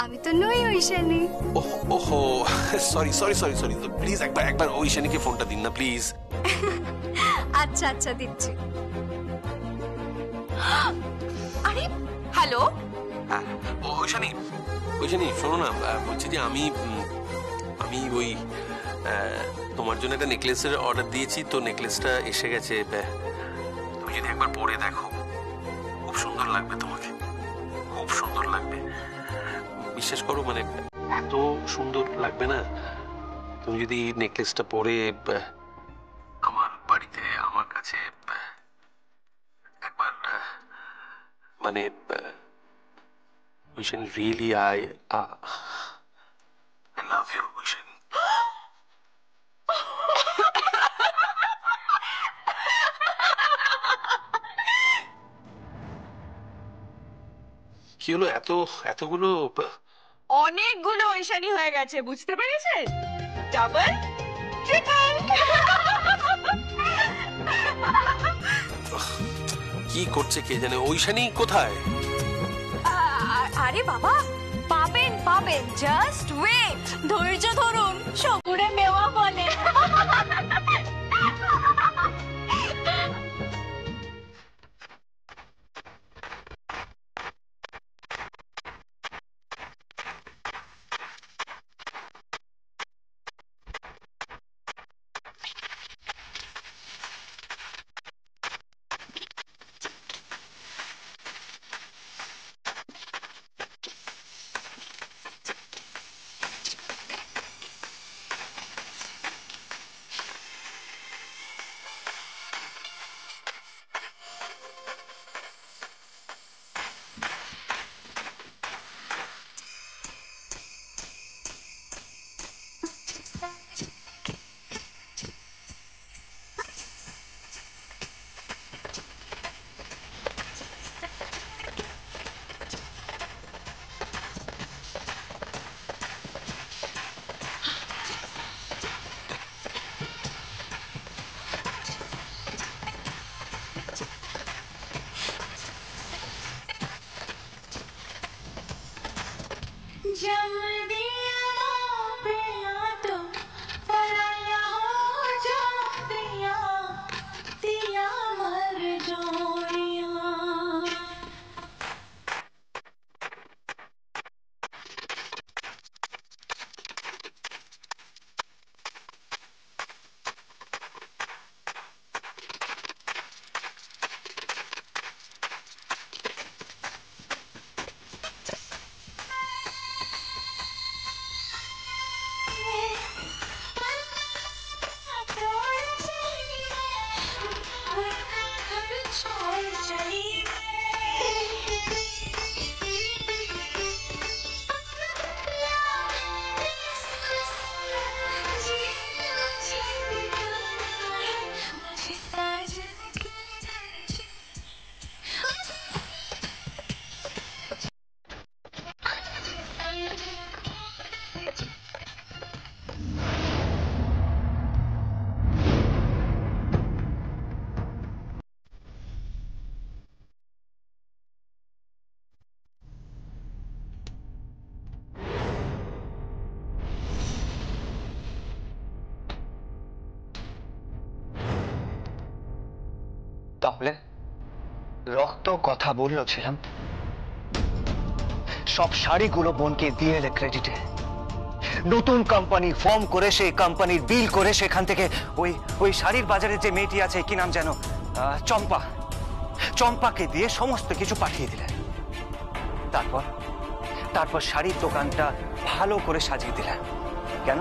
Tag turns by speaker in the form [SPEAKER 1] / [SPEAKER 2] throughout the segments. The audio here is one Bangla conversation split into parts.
[SPEAKER 1] আমি তো নই ঐশানী।
[SPEAKER 2] ওহো sorry sorry sorry sorry, please একবার ঐশানীকে ফোনটা দিন না প্লিজ।
[SPEAKER 1] আচ্ছা আচ্ছা দিচ্ছি।
[SPEAKER 3] আরে হ্যালো,
[SPEAKER 2] ঐশানী ঐশানী শোনো না, বলছি যে আমি ওই তোমার জন্য একটা নেকলেসের অর্ডার দিয়েছি, তো নেকলেসটা এসে গেছে। তুমি যদি একবার পরে দেখো খুব সুন্দর লাগবে, তোমাকে খুব সুন্দর লাগবে, বিশ্বাস করো, মানে এত সুন্দর লাগবে না তুমি যদি নেকলেসটা পরে আমার বাড়িতে আমার কাছে একবার, মানে Aishani really I love you Aishani. কি হলো, এতগুলো?
[SPEAKER 3] অনেকগুলো ঐশানী হয়ে গেছে, বুঝতে পেরেছেন? Double triple.
[SPEAKER 2] কি করছে কে জানে। ঐশানী কোথায়?
[SPEAKER 1] আরে বাবা, পাবেন পাবেন, জাস্ট ওয়েট, ধৈর্য ধরুন, শহুরে মেওয়া বলে।
[SPEAKER 4] তাহলে রক্ত কথা বলেছিলাম, সব শাড়িগুলো বোনকে দিয়ে এলে ক্রেডিটে। নতুন কোম্পানি ফর্ম করে সেই কোম্পানির বিল করে সেখান থেকে ওই শাড়ির বাজারে যে মেয়েটি আছে, কি নাম যেন, চম্পাকে দিয়ে সমস্ত কিছু পাঠিয়ে দিলেন। তারপর শাড়ির দোকানটা ভালো করে সাজিয়ে দিলেন। কেন?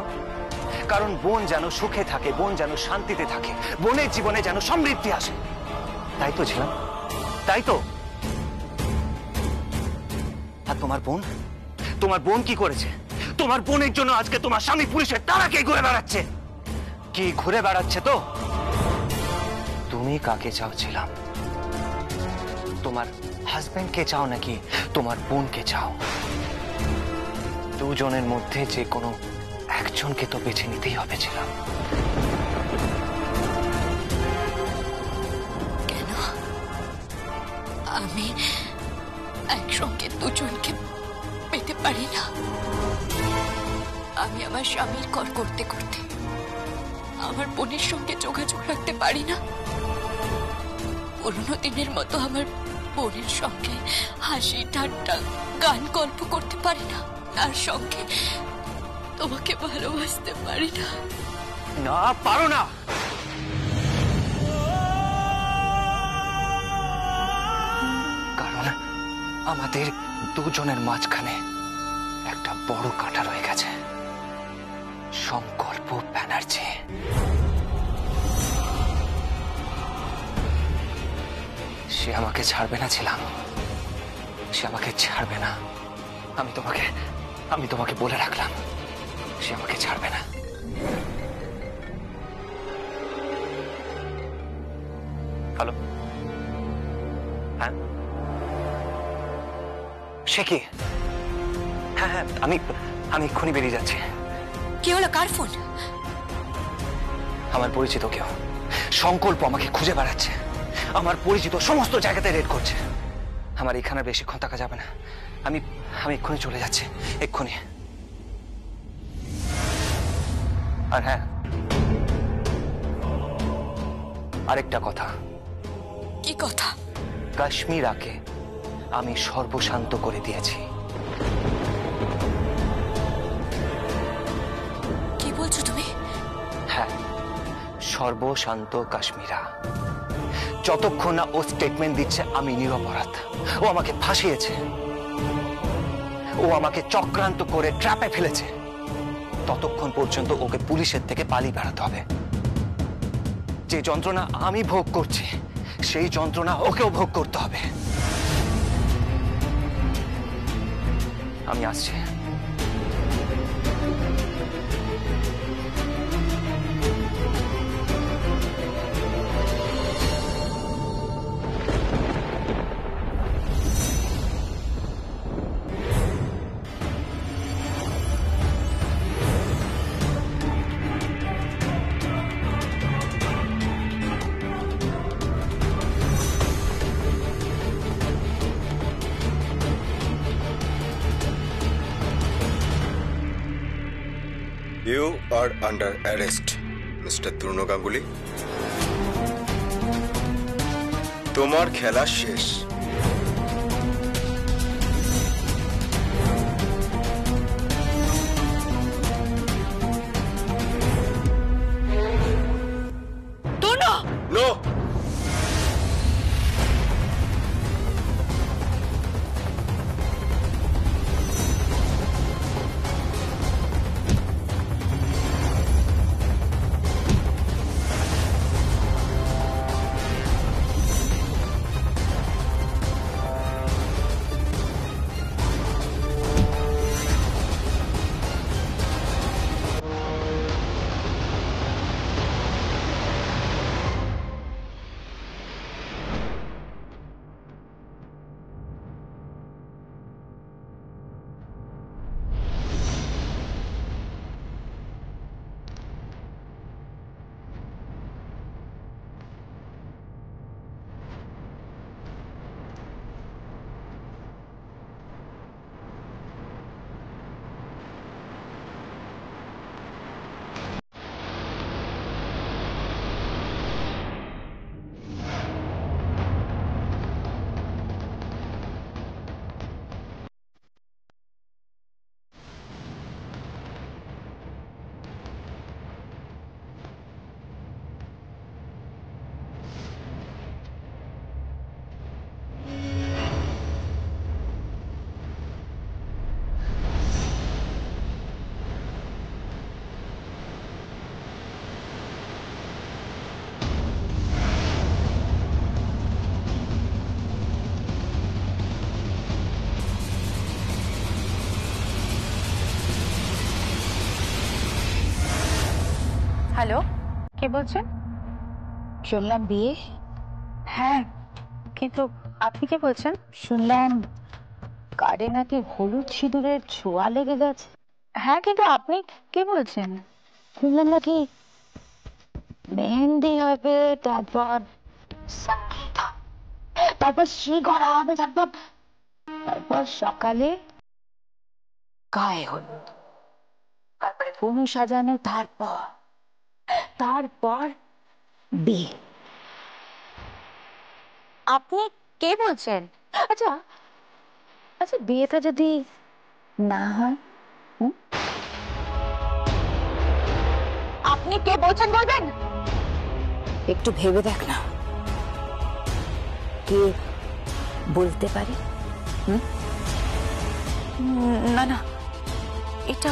[SPEAKER 4] কারণ বোন যেন সুখে থাকে, বোন যেন শান্তিতে থাকে, বোনের জীবনে যেন সমৃদ্ধি আসে। তাই তো ছিলাম, তাই তো। আর তোমার বোন কি করেছে? তোমার বোনের জন্য আজকে তোমার স্বামী পুলিশের তাড়াকে ঘুরে বেড়াচ্ছে। কি ঘুরে বেড়াচ্ছে? তো তুমি কাকে চাওছিলাম? তোমার হাজবেন্ডকে চাও নাকি তোমার বোনকে চাও? দুজনের মধ্যে যে কোনো একজনকে তো বেছে নিতেই হবে। ছিলাম
[SPEAKER 1] কেন আমি একসঙ্গে দুজনকে
[SPEAKER 5] যেতে পারি না। আমি আমার স্বামীর কর করতে করতে আমার বোনের সঙ্গে যোগাযোগ রাখতে পারি না। পুরোনো দিনের মতো আমার বোনের সঙ্গে হাসি ঠাট্টা গান গল্প করতে পারি না, তার সঙ্গে তোমাকে ভালোবাসতে পারি না।
[SPEAKER 4] না, পারো না। কারণ আমাদের দুজনের মাঝখানে একটা বড় কাঁটা রয়ে গেছে, সংকল্প ব্যানার্জি। সে আমাকে ছাড়বে না ছিলাম, সে আমাকে ছাড়বে না। আমি তোমাকে বলে রাখলাম, সে আমাকে ছাড়বে না। হ্যালো, হ্যাঁ সে কি? হ্যাঁ হ্যাঁ, আমি এক্ষুনি বেরিয়ে যাচ্ছি।
[SPEAKER 5] কি হলো, কার ফোন?
[SPEAKER 4] আমার পরিচিত কেউ, সংকল্প আমাকে খুঁজে বেড়াচ্ছে। আমার পরিচিত সমস্ত জায়গাতে রেড করছে। আমার এখানে বেশিক্ষণ থাকা যাবে না। আমি এক্ষুনি চলে যাচ্ছি, এক্ষুনি। আর হ্যাঁ, আরেকটা কথা।
[SPEAKER 5] কি কথা?
[SPEAKER 4] কাশ্মীরাকে আমি সর্বশান্ত করে দিয়েছি।
[SPEAKER 5] কি বলছো তুমি?
[SPEAKER 4] হ্যাঁ, সর্বশান্ত কাশ্মীরা। যতক্ষণ না ও স্টেটমেন্ট দিচ্ছে আমি নিরপরাধ, ও আমাকে ফাঁসিয়েছে, ও আমাকে চক্রান্ত করে ট্র্যাপে ফেলেছে, ততক্ষণ পর্যন্ত ওকে পুলিশের থেকে পালিয়ে বেড়াতে হবে। যে যন্ত্রণা আমি ভোগ করছি সেই যন্ত্রণা ওকেও ভোগ করতে হবে। আমি আসছি।
[SPEAKER 6] You are under arrest, Mr. Turno Ganguly. তোমার খেলা শেষ।
[SPEAKER 5] তুর্নো!
[SPEAKER 6] নো।
[SPEAKER 1] হ্যালো, কে বলছেন?
[SPEAKER 7] শুনলাম বিয়ে।
[SPEAKER 1] হ্যাঁ, কিন্তু আপনি কে বলছেন?
[SPEAKER 7] শুনলাম কার্ডে নাকি হলুদ সিঁদুরের ছোঁয়া লেগে গেছে।
[SPEAKER 1] হ্যাঁ, কিন্তু আপনি কে বলছেন?
[SPEAKER 7] শুনলাম নাকি মেহেন্দি হবে, তারপর সঙ্গীত হবে, তারপর শ্রী করা হবে, তারপর সকালে গায়ে হলুদ, তারপরে পুনু সাজানো, তারপর তারপর বিয়ে। আপনি কে বলছেন? আচ্ছা আচ্ছা, বিয়েটা যদি না হয়? হুম? আপনি কে বলছেন বলবেন? একটু ভেবে দেখ না, কে বলতে পারে?
[SPEAKER 5] না না, এটা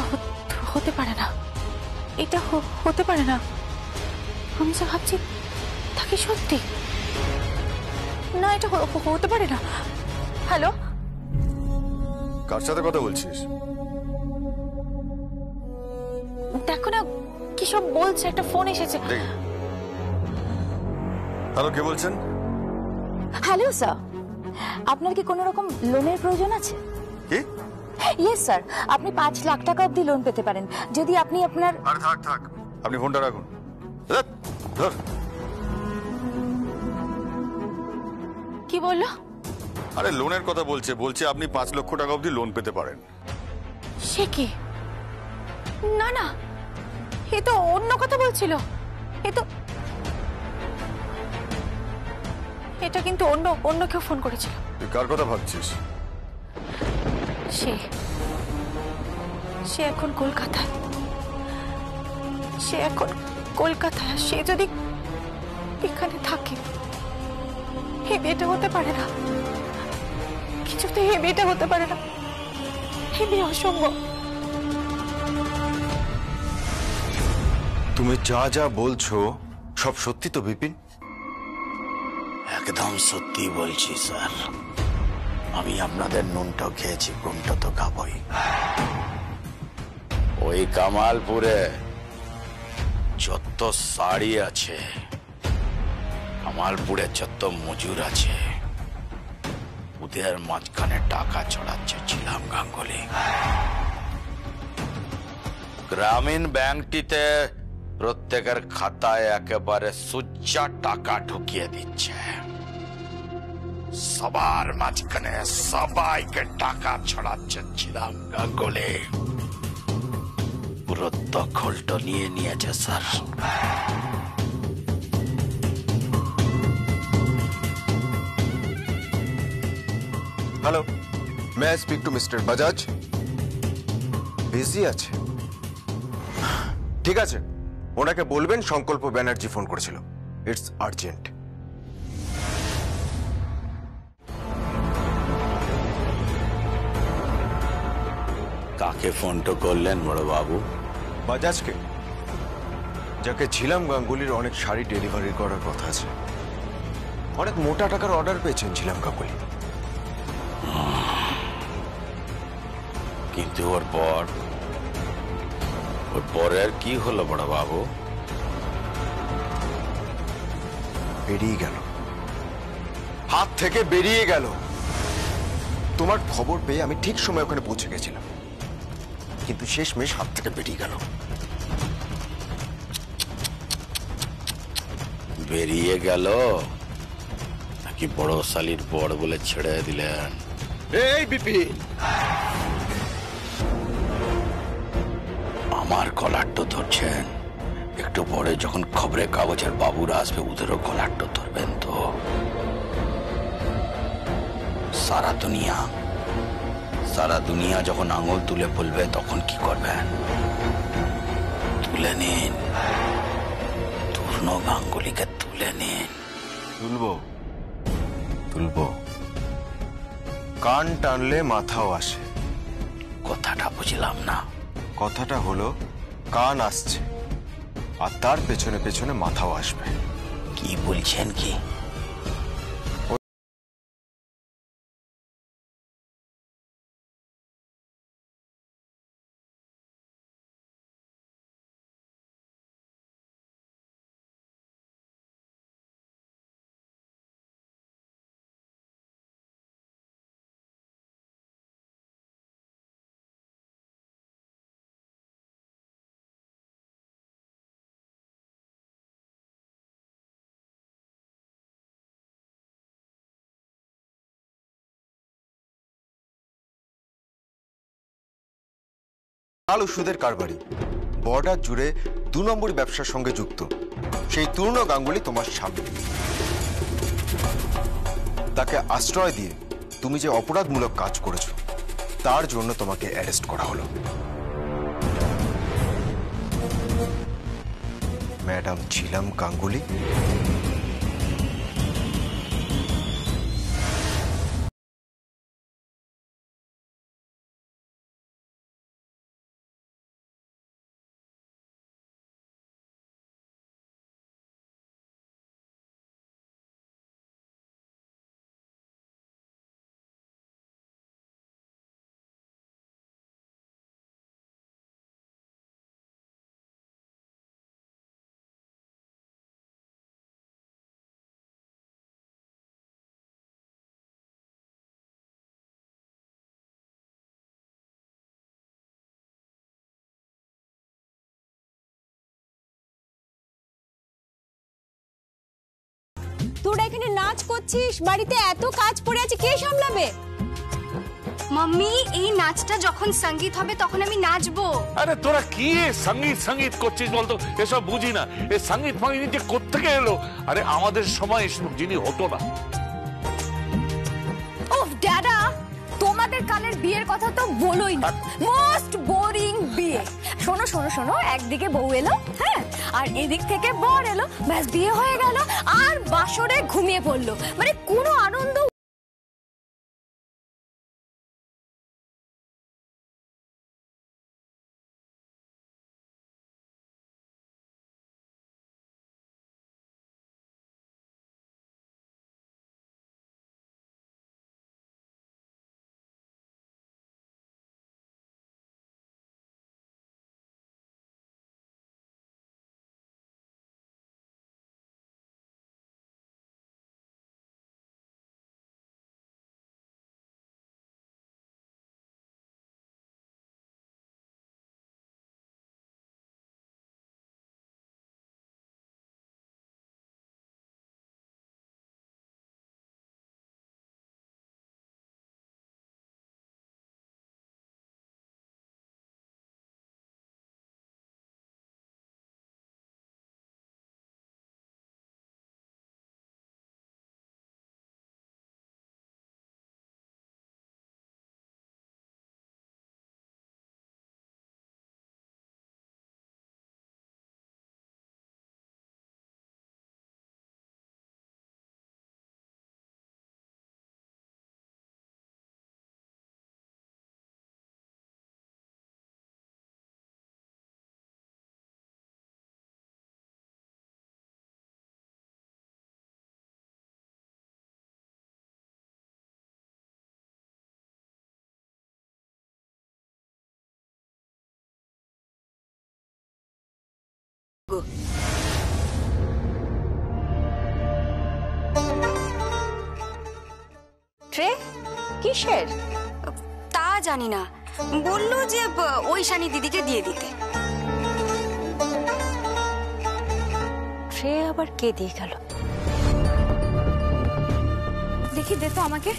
[SPEAKER 5] হতে পারে না, এটা হতে পারে না। আমি যা ভাবছি তা কি সত্যি? না, এটা হতে পারে না। হ্যালো,
[SPEAKER 6] কার সাথে কথা বলছিস?
[SPEAKER 5] দেখো না কি সব বলছে, একটা ফোন এসেছে।
[SPEAKER 6] দেখি। হ্যালো, কে বলছেন?
[SPEAKER 7] হ্যালো স্যার, আপনার কি কোনো রকম লোনের প্রয়োজন আছে?
[SPEAKER 6] কি?
[SPEAKER 7] ইয়েস স্যার, আপনি 5 লাখ টাকা অবধি লোন পেতে পারেন যদি আপনি আপনার।
[SPEAKER 6] আরে থাক থাক, আপনি ফোনটা রাখুন। ধর, ধর।
[SPEAKER 5] কি বললো?
[SPEAKER 6] আরে লোনের কথা বলছে আপনি 5 লক্ষ টাকা অবধি লোন পেতে পারেন।
[SPEAKER 5] সে কি? না না, এ তো অন্য কথা বলছিল। এটা কিন্তু অন্য কেউ ফোন করেছিল।
[SPEAKER 6] তুই কার কথা ভাবছিস?
[SPEAKER 5] সে এখন কলকাতায়। সে যদি এখানে থাকে, এই বিয়েটা হতে পারে না। কিছুতে এই বিয়েটা হতে পারে না, এই বিয়ে অসম্ভব।
[SPEAKER 6] তুমি যা যা বলছো সব সত্যি তো বিপিন?
[SPEAKER 8] একদম সত্যি বলছি স্যার। আমি আপনাদের নুনটাও খেয়েছি, কোনটা তো খাবই। ওই কামালপুরে যত শাড়ি আছে, কামালপুরে যত মজুর আছে, ওদের মাঝখানে টাকা ছড়াচ্ছে ছিলাম গাঙ্গুলি। গ্রামীণ ব্যাংকটিতে প্রত্যেকের খাতায় একেবারে সুচ্চা টাকা ঢুকিয়ে দিচ্ছে। সবার মাঝখানে সবাইকে টাকা ছড়াচ্ছে ছিলাম গাঙ্গুলি। পুরো দখলটা নিয়ে নিয়েছে sir.
[SPEAKER 6] Hello, may I speak to mister Bajaj? Busy আছে? ঠিক আছে, ওনাকে বলবেন সংকল্প ব্যানার্জি ফোন করেছিল। It's urgent.
[SPEAKER 8] কাকে ফোনটা করলেন বড় বাবু?
[SPEAKER 6] বাজাজকে, যাকে ছিলাম গাঙ্গুলির অনেক শাড়ি ডেলিভারি করার কথা আছে। অনেক মোটা টাকার অর্ডার পেয়েছেন ছিলাম গাঙ্গুলি।
[SPEAKER 8] কিন্তু ওর পরের কি হলো বড় বাবু?
[SPEAKER 6] বেরিয়ে গেল, হাত থেকে বেরিয়ে গেল। তোমার খবর পেয়ে আমি ঠিক সময় ওখানে পৌঁছে গেছিলাম, কিন্তু শেষমেশ হাত থেকে বেরিয়ে গেল।
[SPEAKER 8] বেরিয়ে গেল নাকি বড় শালির বড় বলে ছেড়ে দিলেন?
[SPEAKER 6] এই বিপিন,
[SPEAKER 8] আমার কলারটা ধরছেন, একটু পরে যখন খবরের কাগজের বাবুরা আসবে ওদেরও কলারটা ধরবেন তো? সারা দুনিয়া যখন আঙুল তুলে বলবে তখন কি করবেন? তুলে নিন, তুর্নো গাঙ্গুলিকে তুলে নিন।
[SPEAKER 6] তুলবো। কান টানলে মাথাও আসে।
[SPEAKER 8] কথাটা বুঝলাম না।
[SPEAKER 6] কথাটা হলো, কান আসছে আর তার পেছনে পেছনে মাথাও আসবে।
[SPEAKER 8] কি বলছেন কি?
[SPEAKER 6] লাল ওষুধের কারবারি, বর্ডার জুড়ে 2 নম্বর ব্যবসার সঙ্গে যুক্ত সেই তূর্ণ গাঙ্গুলি তোমার স্বামী। তাকে আশ্রয় দিয়ে তুমি যে অপরাধমূলক কাজ করেছো তার জন্য তোমাকে অ্যারেস্ট করা হলো। ম্যাডাম ঝিলাম গাঙ্গুলি।
[SPEAKER 1] তোরা এখানে নাচ করছিস, বাড়িতে এত কাজ পড়ে আছে, কে সামলাবে? মাম্মি, এই নাচটা যখন সঙ্গীত হবে তখন আমি নাচবো।
[SPEAKER 9] আরে তোরা কি সঙ্গীত সঙ্গীত করছিস বলতো? এসব বুঝি না। এই সঙ্গীত ফাঙ্গীত যে কোত্থেকে এলো? আরে আমাদের সময় এসব জিনিস হতো না।
[SPEAKER 1] ওহ ড্যাডা, তোমাদের কালের বিয়ের কথা তো বলোই না। মোস্ট বোরিং বিয়ে। শোনো শোনো শোনো, একদিকে বউ এলো, হ্যাঁ, আর এদিক থেকে বর এলো, ব্যাস বিয়ে হয়ে গেল, আর বাসরে ঘুমিয়ে পড়লো। মানে কোনো আনন্দ।
[SPEAKER 5] ট্রে কিসের?
[SPEAKER 1] তা জানি না, বললো যে ওই শানি দিদিকে দিয়ে দিতে।
[SPEAKER 5] ট্রে আবার কে দিয়ে গেল?
[SPEAKER 1] দেখি দে তো আমাকে,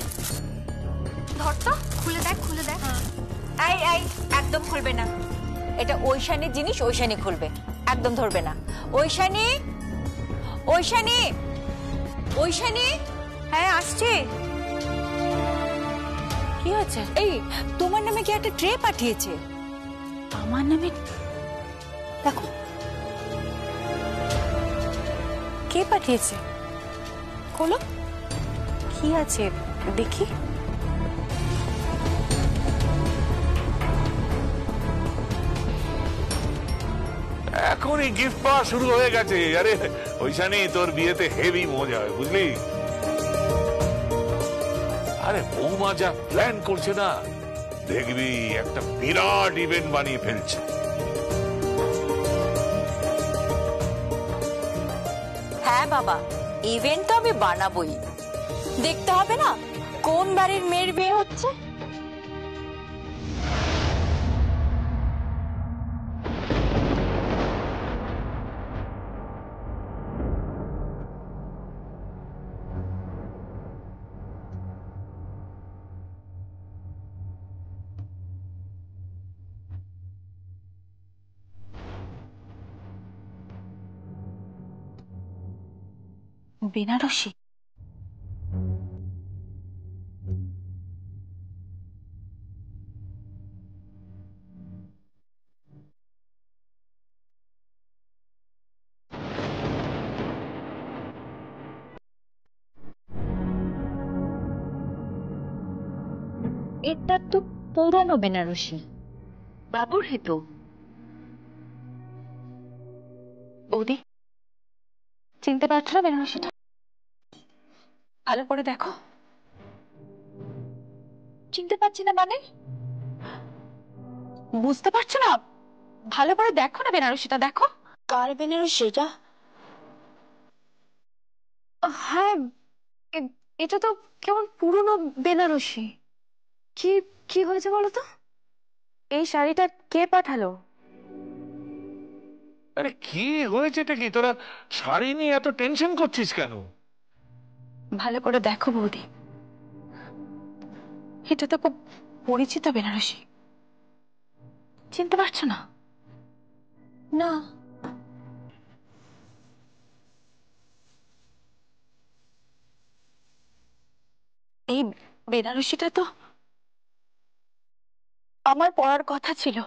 [SPEAKER 1] ধর তো, খুলে দেখ খুলে দেখ।
[SPEAKER 5] এই এই, একদম খুলবে না। এটা ঐশানীর জিনিস, ঐশানী খুলবে, একদম ধরবে না। ঐশানী, ঐশানী, ঐশানী, হ্যাঁ আসছে। কি হয়েছে? এই তোমার নামে কি একটা ট্রে পাঠিয়েছে? আমার নামে? দেখো কে পাঠিয়েছে, খোলো, কি আছে দেখি।
[SPEAKER 9] এখনই গিফট পাওয়া শুরু হয়ে গেছে। আরে ঐশানী, তোর বিয়েতে হেভি মজা হয়, বুঝলি? আরে বৌমা যা প্ল্যান করছে না, দেখবি একটা বিরাট ইভেন্ট বানিয়ে ফেলছে।
[SPEAKER 5] হ্যাঁ বাবা, ইভেন্ট তো আমি বানাবোই। দেখতে হবে না কোন বাড়ির মেয়ের বিয়ে হচ্ছে। বেনারসি?
[SPEAKER 7] এটা তো পুরানো বেনারসি, বাবুর হেতু।
[SPEAKER 5] বৌদি, চিনতে পারছো না বেনারসিটা? ভালো করে দেখো।
[SPEAKER 1] চিনতে পারছি না মানে?
[SPEAKER 5] বুঝতে পারছো না? ভালো করে দেখো না বেনারসিটা, দেখো।
[SPEAKER 7] কার বেনারসি এটা?
[SPEAKER 1] হ্যাঁ, এটা তো কেমন পুরনো বেনারসি। কি কি হয়েছে বলো তো? এই শাড়িটা কে পাঠালো?
[SPEAKER 9] আরে কি হয়েছে, এটা কি? তোরা শাড়ি নিয়ে এত টেনশন করছিস কেন?
[SPEAKER 5] ভালো করে দেখো বৌদি, এটা তো খুব পরিচিত বেনারসি। চিনতে পারছো না?
[SPEAKER 1] না।
[SPEAKER 5] এই বেনারসিটা তো আমার পরার কথা ছিল,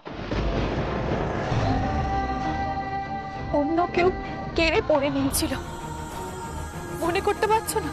[SPEAKER 5] অন্য কেউ কেড়ে পড়ে নিয়েছিল। মনে করতে পারছো না?